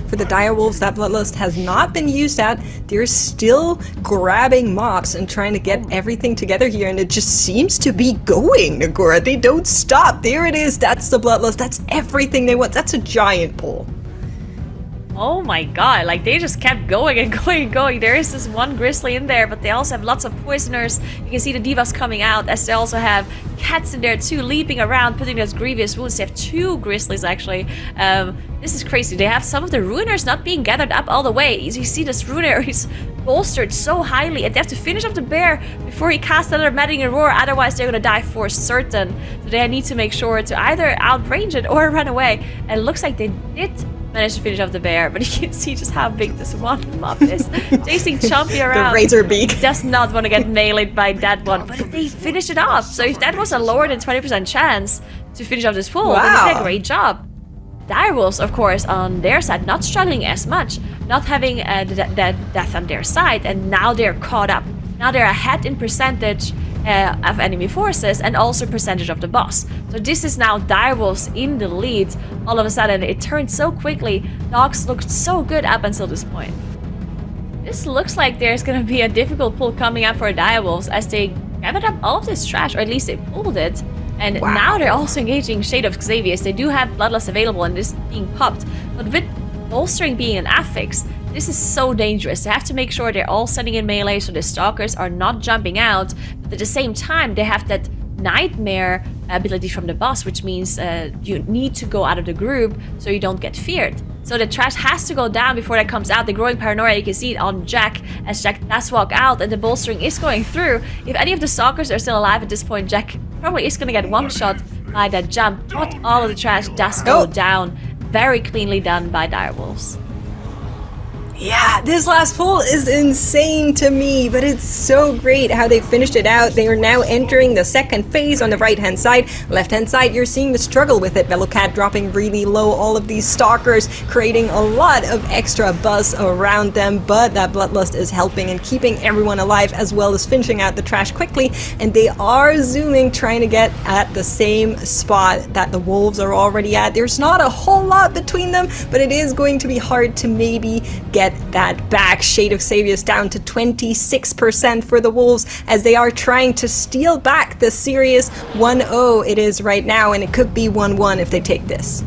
for the direwolves that Bloodlust has not been used at. They're still grabbing mobs and trying to get everything together here, and it just seems to be going, Nagora. They don't stop. There it is. That's the Bloodlust. That's everything they want. That's a giant pull. Oh my god, like they just kept going and going and going. There is this one Grizzly in there, but they also have lots of poisoners. You can see the divas coming out, as they also have cats in there too, leaping around, putting those grievous wounds. They have 2 Grizzlies actually. This is crazy. They have some of the Ruiners not being gathered up all the way. You see this Ruiner is bolstered so highly, and they have to finish off the bear before he casts another Maddening Roar, otherwise they're gonna die for certain. So they need to make sure to either outrange it or run away. And it looks like they did managed to finish off the bear, but you can see just how big this one mob is. Chasing Chompy around. The razor beak. Does not want to get meleeed by that one, but they finished it off. So if that was a lower than 20% chance to finish off this pool, then they did a great job. Direwolves, of course, on their side, not struggling as much, not having that death on their side, and now they're caught up. Now they're ahead in percentage of enemy forces and also percentage of the boss. So this is now Direwolves in the lead. All of a sudden, it turned so quickly. Dogs looked so good up until this point. This looks like there's gonna be a difficult pull coming up for Direwolves as they gathered up all of this trash, or at least they pulled it. And now they're also engaging Shade of Xavius. They do have Bloodlust available and this being popped, but with bolstering being an affix, this is so dangerous. They have to make sure they're all sending in melee so the stalkers are not jumping out, but at the same time they have that nightmare ability from the boss, which means you need to go out of the group so you don't get feared. So the trash has to go down before that comes out. The growing paranoia, you can see it on Jack as Jack does walk out and the bolstering is going through. If any of the stalkers are still alive at this point, Jack probably is going to get one shot by that jump, but all of the trash does go down. Very cleanly done by Direwolves. Yeah, this last pull is insane to me, but it's so great how they finished it out. They are now entering the second phase on the right-hand side. Left-hand side, you're seeing the struggle with it. Velocat dropping really low, all of these stalkers creating a lot of extra buzz around them, but that Bloodlust is helping and keeping everyone alive as well as finishing out the trash quickly, and they are zooming, trying to get at the same spot that the wolves are already at. There's not a whole lot between them, but it is going to be hard to maybe get that back. Shade of Xavius down to 26% for the Wolves as they are trying to steal back the serious 1-0 it is right now, and it could be 1-1 if they take this.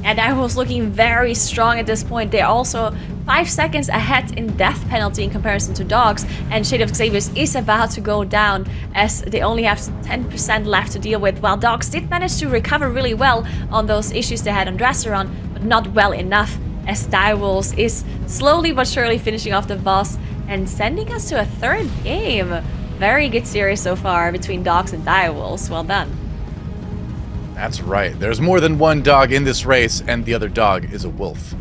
And Direwolves looking very strong at this point. They're also 5 seconds ahead in death penalty in comparison to Dogs, and Shade of Xavius is about to go down as they only have 10% left to deal with, while Dogs did manage to recover really well on those issues they had on Dresseron, but not well enough, as Direwolves is slowly but surely finishing off the boss and sending us to a third game. Very good series so far between Dogs and Direwolves. Well done. That's right. There's more than one dog in this race, and the other dog is a wolf.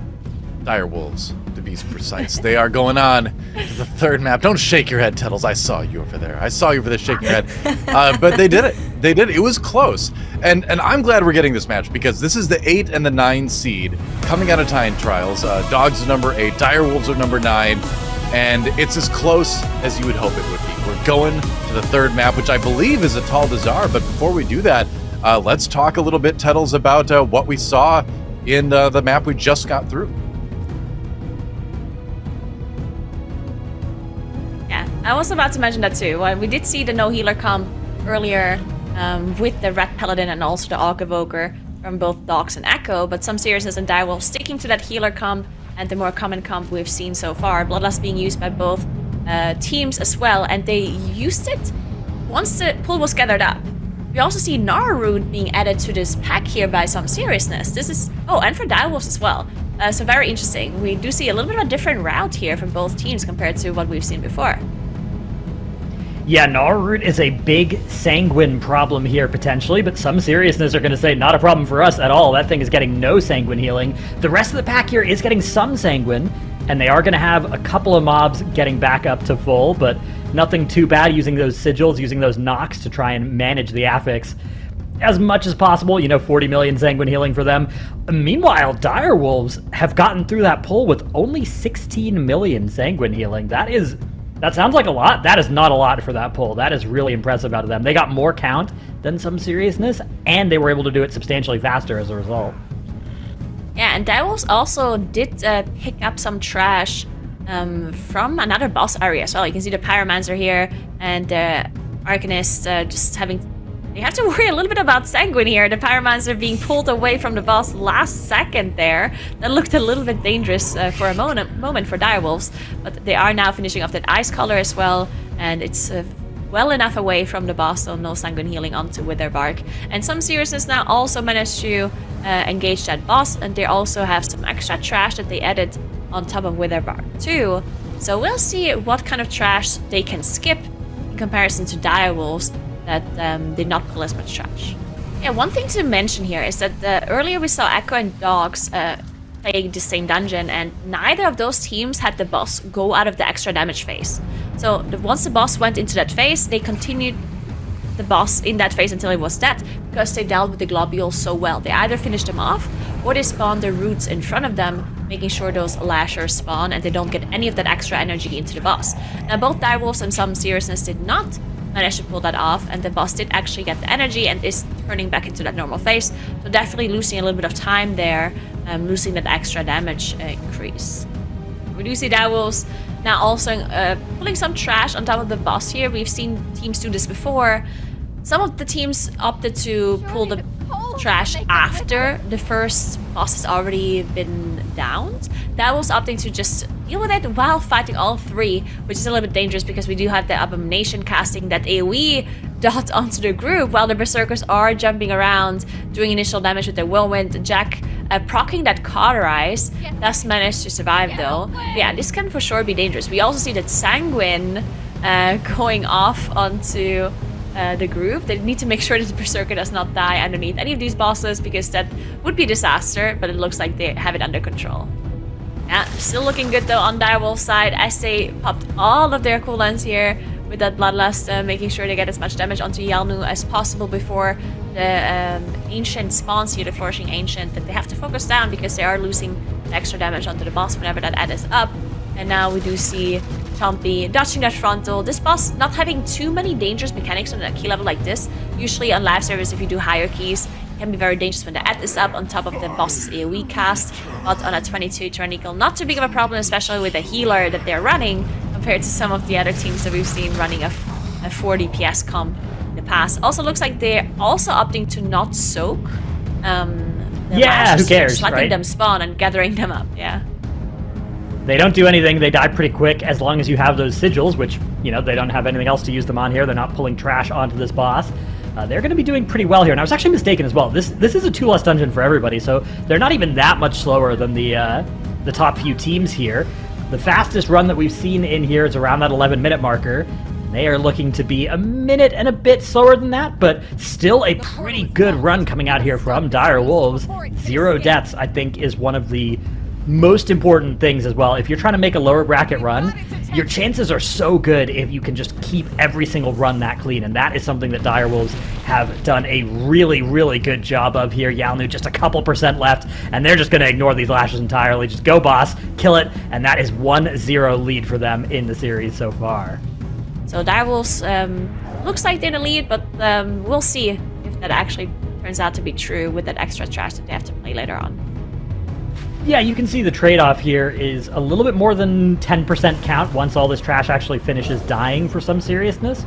Direwolves, to be precise. They are going on to the third map. Don't shake your head, Tettles. I saw you over there. I saw you over there shaking your head. But they did it. They did it. It was close. And I'm glad we're getting this match because this is the 8 and the 9 seed coming out of time trials. Dogs are number 8. Direwolves are number 9. And it's as close as you would hope it would be. We're going to the third map, which I believe is a Tal Dazar. But before we do that, let's talk a little bit, Tettles, about what we saw in the map we just got through. Yeah, I was about to mention that too. We did see the no healer comp earlier with the Red Paladin and also the Aug Evoker from both Dogs and Echo, but some seriousness and Direwolf sticking to that healer comp and the more common comp we've seen so far. Bloodlust being used by both teams as well, and they used it once the pool was gathered up. We also see Narroot being added to this pack here by some seriousness. This is, and for Direwolves as well. So very interesting. We do see a little bit of a different route here from both teams compared to what we've seen before. Yeah, Narroot is a big sanguine problem here potentially, but some seriousness are going to say not a problem for us at all. That thing is getting no sanguine healing. The rest of the pack here is getting some sanguine, and they are going to have a couple of mobs getting back up to full, but nothing too bad using those sigils, using those knocks to try and manage the affix as much as possible. 40 million sanguine healing for them. Meanwhile, Direwolves have gotten through that pull with only 16 million sanguine healing. That sounds like a lot. That is not a lot for that pull. That is really impressive out of them. They got more count than some seriousness, and they were able to do it substantially faster as a result. Yeah, and Direwolves also did pick up some trash from another boss area as well. You can see the Pyromancer here and the Arcanist just having... You have to worry a little bit about Sanguine here. The Pyromancer being pulled away from the boss last second there. That looked a little bit dangerous for a moment for Direwolves. But they are now finishing off that Ice Color as well. And it's well enough away from the boss, so no Sanguine healing onto Wither Bark. And some seriousness now also managed to engage that boss. And they also have some extra trash that they added on top of Wither Bark too. So we'll see what kind of trash they can skip in comparison to Direwolves that did not pull as much trash. Yeah, one thing to mention here is that earlier we saw Echo and Dogs playing the same dungeon, and neither of those teams had the boss go out of the extra damage phase. So once the boss went into that phase, they continued the boss in that phase until it was dead, because they dealt with the globules so well. They either finished them off, or they spawned the roots in front of them, making sure those lashers spawn and they don't get any of that extra energy into the boss. Now both Direwolves and some seriousness did not managed to pull that off, and the boss did actually get the energy and is turning back into that normal phase. So definitely losing a little bit of time there, losing that extra damage increase. We do see Direwolves now also pulling some trash on top of the boss here. We've seen teams do this before. Some of the teams opted to pull the trash after the first boss has already been downed. Direwolves opting to just deal with it while fighting all three, which is a little bit dangerous because we do have the Abomination casting that AoE dot onto the group while the Berserkers are jumping around, doing initial damage with their Whirlwind. Jack proccing that Cauterize, does manage to survive though. But yeah, this can for sure be dangerous. We also see that Sanguine going off onto the group. They need to make sure that the Berserker does not die underneath any of these bosses, because that would be a disaster, but it looks like they have it under control. Yeah, still looking good though on Direwolf's side as they popped all of their cooldowns here with that Bloodlust, making sure they get as much damage onto Yalnu as possible before the Ancient spawns here, the Flourishing Ancient, that they have to focus down because they are losing extra damage onto the boss whenever that adds up. And now we do see Chompy dodging that frontal. This boss not having too many dangerous mechanics on a key level like this. Usually on live service, if you do higher keys, it can be very dangerous when they add this up on top of the boss's AoE cast. But on a 22 Tyrannical, not too big of a problem, especially with the healer that they're running compared to some of the other teams that we've seen running a 40 PS comp in the past. Also looks like they're also opting to not soak. Who cares, just letting right? them spawn and gathering them up, yeah. They don't do anything, they die pretty quick as long as you have those sigils, which, you know, they don't have anything else to use them on here. They're not pulling trash onto this boss. They're going to be doing pretty well here. And I was actually mistaken as well. This is a 2-less dungeon for everybody, so they're not even that much slower than the top few teams here. The fastest run that we've seen in here is around that 11-minute marker. They are looking to be a minute and a bit slower than that, but still a pretty good run coming out here from Direwolves. 0 deaths, I think, is one of the most important things as well. If you're trying to make a lower bracket run, your chances are so good if you can just keep every single run that clean, and that is something that Direwolves have done a really, really good job of here. Yalnu just a couple % left, and they're just going to ignore these lashes entirely. Just go, boss, kill it, and that is 1-0 lead for them in the series so far. So Direwolves looks like they're in the lead, but we'll see if that actually turns out to be true with that extra trash that they have to play later on. Yeah, you can see the trade-off here is a little bit more than 10% count once all this trash actually finishes dying for some seriousness,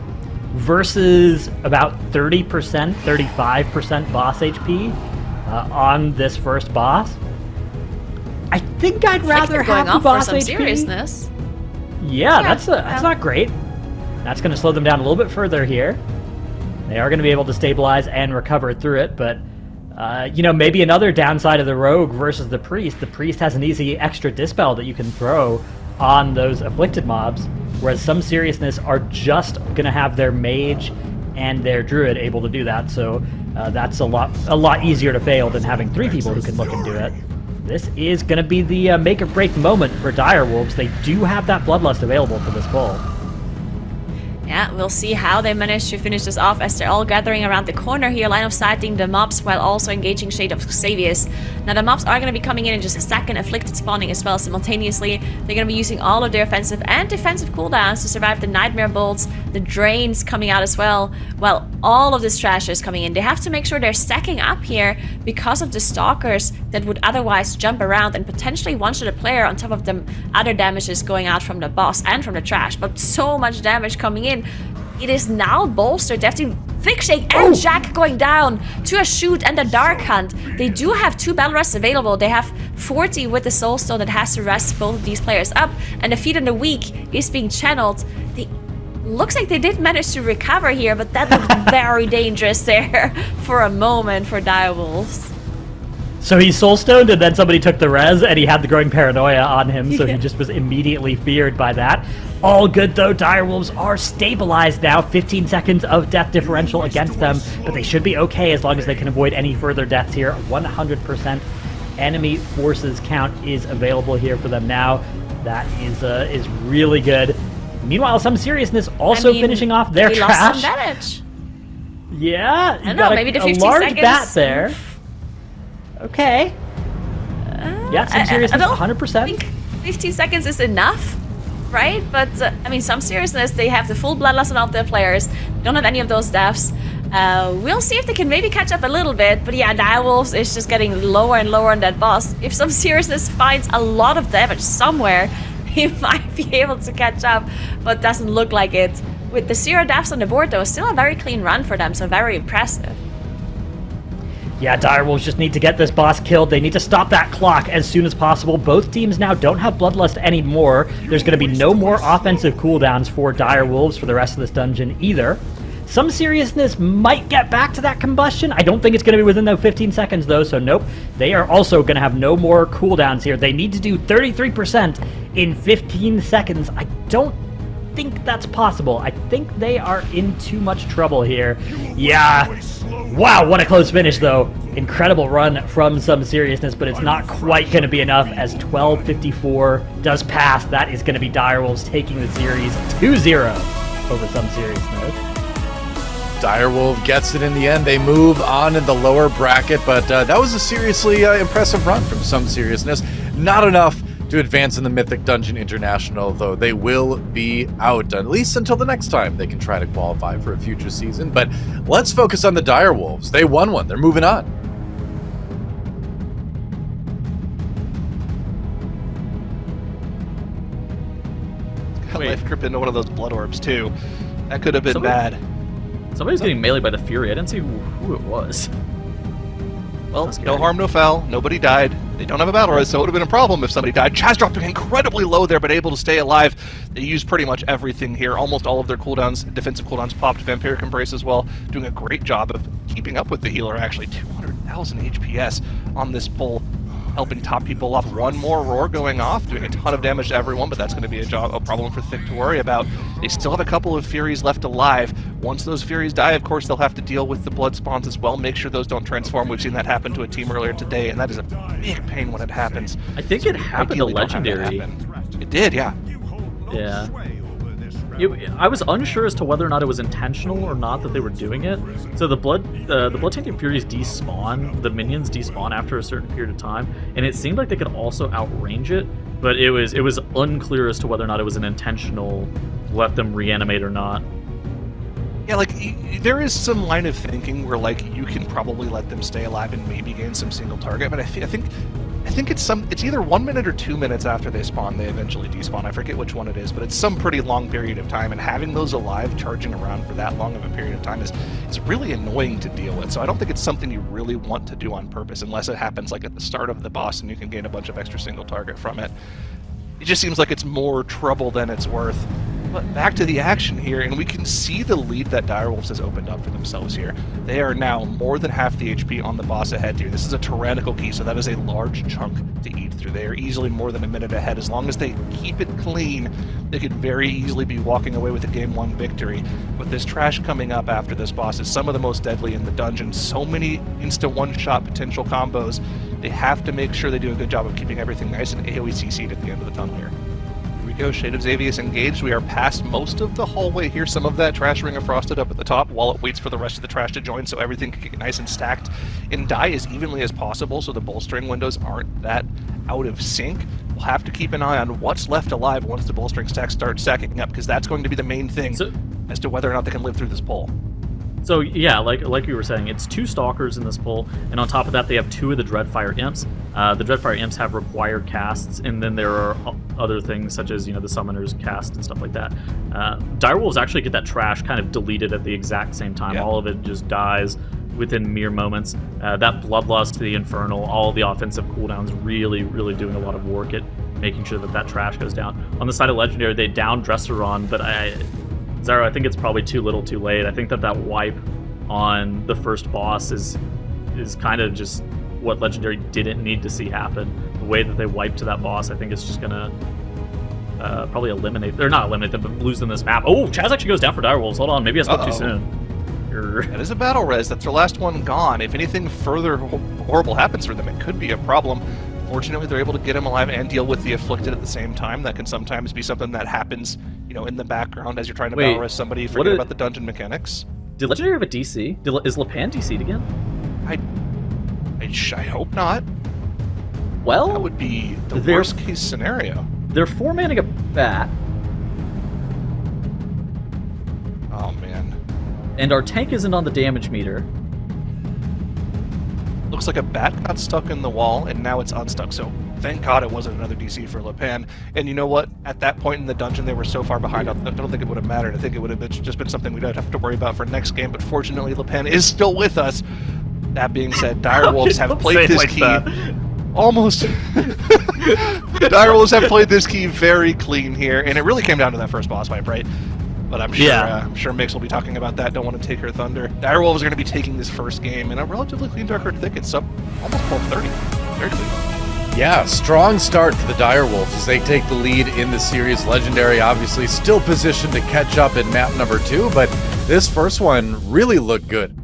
versus about 30%, 35% boss HP on this first boss. I think I'd rather have the boss HP. Seriousness. Yeah, that's not great. That's going to slow them down a little bit further here. They are going to be able to stabilize and recover through it, but you know, maybe another downside of the Rogue versus the Priest. The Priest has an easy extra Dispel that you can throw on those afflicted mobs, whereas some seriousness are just going to have their Mage and their Druid able to do that, so that's a lot easier to fail than having 3 people who can look and do it. This is going to be the make or break moment for Direwolves. They do have that Bloodlust available for this pull. Yeah, we'll see how they manage to finish this off as they're all gathering around the corner here, line of sighting the mobs while also engaging Shade of Xavius. Now the mobs are going to be coming in just a second, Afflicted spawning as well simultaneously. They're going to be using all of their offensive and defensive cooldowns to survive the Nightmare Bolts, the Drains coming out as well, while all of this trash is coming in. They have to make sure they're stacking up here because of the Stalkers that would otherwise jump around and potentially one-shot a player on top of the other damages going out from the boss and from the trash, but so much damage coming in. It is now bolstered. They have to Thickshake and Jack going down to a shoot and a Dark Hunt. They do have 2 Battle Rests available. They have 40 with the Soul Stone that has to rest both of these players up, and the Feed on the Weak is being channeled. Looks like they did manage to recover here, but that looked very dangerous there for a moment for Direwolves. So he soul stoned and then somebody took the res and he had the growing paranoia on him, so he just was immediately feared by that. All good though, Direwolves are stabilized now, 15 seconds of death differential against them, but they should be okay as long as they can avoid any further deaths here. 100% enemy forces count is available here for them now. That is really good. Meanwhile, Some Seriousness also finishing off their trash. Lost some damage. Yeah, I don't know, maybe the 15 large seconds. bat there. Okay. Yeah, Some Seriousness, 100%. I think 15 seconds is enough, right? But, Some Seriousness, they have the full bloodlust on all their players. Don't have any of those deaths. We'll see if they can maybe catch up a little bit. But yeah, Direwolves is just getting lower and lower on that boss. If Some Seriousness finds a lot of damage somewhere, he might be able to catch up, but doesn't look like it. With the 0 deaths on the board, though, still a very clean run for them, so very impressive. Yeah, Direwolves just need to get this boss killed. They need to stop that clock as soon as possible. Both teams now don't have Bloodlust anymore. There's going to be no more offensive cooldowns for Direwolves for the rest of this dungeon either. Some Seriousness might get back to that combustion. I don't think it's going to be within those 15 seconds, though, so nope. They are also going to have no more cooldowns here. They need to do 33% in 15 seconds. I don't think that's possible. I think they are in too much trouble here. Yeah. Wow, what a close finish, though. Incredible run from Some Seriousness, but it's not quite going to be enough as 12:54 does pass. That is going to be Direwolves taking the series 2-0 over Some Seriousness. Direwolf gets it in the end. They move on in the lower bracket, but that was a seriously impressive run from Some Seriousness. Not enough to advance in the Mythic Dungeon International, though they will be out, at least until the next time they can try to qualify for a future season. But let's focus on the Direwolves. They won one. They're moving on. Life grip into one of those blood orbs, too. That could have been bad. Somebody's getting meleeed by the Fury. I didn't see who it was. Well, no harm, no foul. Nobody died. They don't have a battle res, so it would have been a problem if somebody died. Chaz dropped incredibly low there, but able to stay alive. They used pretty much everything here. Almost all of their cooldowns, defensive cooldowns, popped. Vampiric Embrace as well, doing a great job of keeping up with the healer, actually. 200,000 HPS on this pull, helping top people off. One more roar going off, doing a ton of damage to everyone, but that's going to be a problem for Thick to worry about. They still have a couple of Furies left alive. Once those Furies die, of course, they'll have to deal with the blood spawns as well. Make sure those don't transform. We've seen that happen to a team earlier today, and that is a big pain when it happens. I think it happened to Legendary. It did, yeah. Yeah. I was unsure as to whether or not it was intentional or not that they were doing it. So the Blood-Tainted Furies despawn, the minions despawn after a certain period of time, and it seemed like they could also outrange it, but it was unclear as to whether or not it was an intentional let them reanimate or not. Yeah, there is some line of thinking where, you can probably let them stay alive and maybe gain some single target, but I think it's either 1 minute or 2 minutes after they spawn, they eventually despawn. I forget which one it is, but it's some pretty long period of time, and having those alive charging around for that long of a period of time is really annoying to deal with. So I don't think it's something you really want to do on purpose, unless it happens at the start of the boss and you can gain a bunch of extra single target from it. It just seems like it's more trouble than it's worth. But back to the action here, and we can see the lead that Direwolves has opened up for themselves here. They are now more than half the HP on the boss ahead here. This is a tyrannical key, so that is a large chunk to eat through. They are easily more than a minute ahead. As long as they keep it clean, they could very easily be walking away with a Game 1 victory. With this trash coming up after this boss is some of the most deadly in the dungeon. So many insta one-shot potential combos. They have to make sure they do a good job of keeping everything nice and AoE CC'd at the end of the tunnel here. go. Shade of Xavius engaged. We are past most of the hallway here. Some of that trash ring of Frosted up at the top while it waits for the rest of the trash to join, so everything can get nice and stacked and die as evenly as possible, so the bolstering windows aren't that out of sync. We'll have to keep an eye on what's left alive once the bolstering stacks start stacking up, because that's going to be the main thing as to whether or not they can live through this pull. So yeah, like you were saying, it's 2 Stalkers in this pull, and on top of that they have 2 of the Dreadfire Imps. The Dreadfire Imps have required casts, and then there are other things such as, the Summoner's cast and stuff like that. Direwolves actually get that trash kind of deleted at the exact same time. Yeah. All of it just dies within mere moments. That Bloodlust to the Infernal, all of the offensive cooldowns really, really doing a lot of work at making sure that that trash goes down. On the side of Legendary, they down Dresseron, but Zaro, I think it's probably too little too late. I think that wipe on the first boss is kind of just what Legendary didn't need to see happen. The way that they wiped to that boss, I think it's just gonna probably eliminate, or not eliminate them, but lose them this map. Oh, Chaz actually goes down for Direwolves. Hold on, maybe I spoke too soon. That is a battle res. That's their last one gone. If anything further horrible happens for them, it could be a problem. Fortunately, they're able to get him alive and deal with the Afflicted at the same time. That can sometimes be something that happens, in the background as you're trying to battle res somebody. Forget about the dungeon mechanics. Did Legendary have a DC? Is Lepan DC'd again? I hope not. Well, that would be the worst case scenario. They're 4-manning a bat. Oh man. And our tank isn't on the damage meter. Looks like a bat got stuck in the wall, and now it's unstuck, so thank God it wasn't another DC for Lepan. And you know what? At that point in the dungeon, they were so far behind, I don't think it would have mattered. I think it would have just been something we'd have to worry about for next game, but fortunately, Lepan is still with us. That being said, Direwolves have played this key almost... Direwolves have played this key very clean here, and it really came down to that first boss fight, right? But I'm sure Mix will be talking about that. Don't want to take her thunder. Direwolves are going to be taking this first game in a relatively clean Dark Herd Thicket, so almost 12:30. Very clean. Yeah, strong start for the Direwolves as they take the lead in the series. Legendary obviously still positioned to catch up in map number 2, but this first one really looked good.